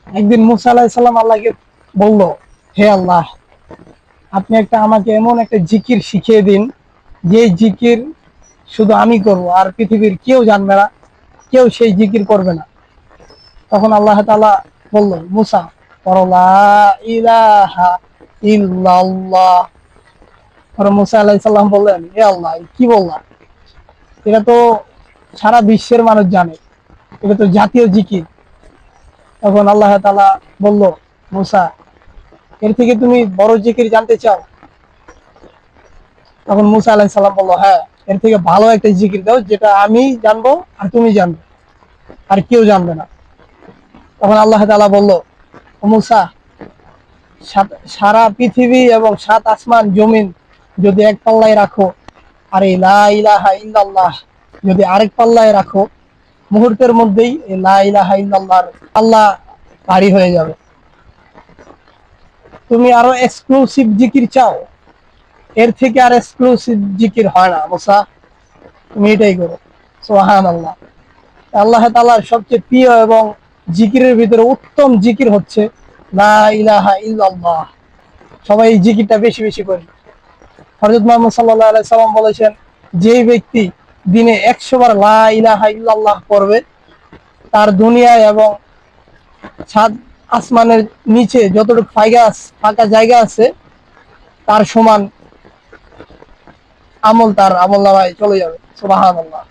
একদিন মুসা আলাইহিস সালাম আল্লাহকে বলল, হে আল্লাহ, আপনি আমাকে এমন একটা জিকির শিখিয়ে দিন, যে জিকির শুধু আমি করব, আর পৃথিবীর কেউ জানবে না, কেউ সেই জিকির করবে না। তখন আল্লাহ তাআলা বলল, মুসা, পড়ো লা ইলাহা ইল্লাল্লাহ। পরে মুসা আলাইহিস সালাম বললেন, হে আল্লাহ, কি বললাম? এটা তো সারা বিশ্বের মানুষ জানে, এটা তো জাতীয় জিকির। তখন আল্লাহ তাআলা বলল, মুসা, এর থেকে তুমি বড় জিকির জানতে চাও? তখন মুসা আলাইহিস সালাম বলল, হ্যাঁ, এর থেকে ভালো একটা জিকির দাও, যেটা আমি জানবো আর তুমি জানবে, আর কেউ জানবে না। তখন আল্লাহ তাআলা বলল, মুসা, সারা পৃথিবী এবং সাত আসমান জমিন যদি এক পাল্লায় রাখো, আর এই লা ইলাহা ইল্লাল্লাহ যদি আরেক পাল্লায় রাখো, মুহূর্তের মধ্যেই এই লা ইলাহা ইল্লাল্লাহর আল্লাহ ভারী হয়ে যাবে। তুমি আরো এক্সক্লুসিভ জিকির চাও? এর থেকে আর এক্সক্লুসিভ জিকির হয় না মুসা, তুমি এটাই করো। সুবহানাল্লাহ। আল্লাহ তাআলার সবচেয়ে প্রিয় এবং জিকিরের ভিতরে উত্তম জিকির হচ্ছে লা ইলাহা ইল্লাল্লাহ। সবাই এই জিকিরটা বেশি বেশি করি। হযরত মুহাম্মদ সাল্লাল্লাহু আলাইহি সাল্লাম বলেছেন, যে ব্যক্তি দিনে 100 বার লা ইলাহা ইল্লাল্লাহ পড়বে, তার দুনিয়ায় এবং সাত আসমানের নিচে যতটুকু ফাঁকা জায়গা আছে, তার সমান আমল তার আমলনামায় চলে যাবে। সুবহানাল্লাহ।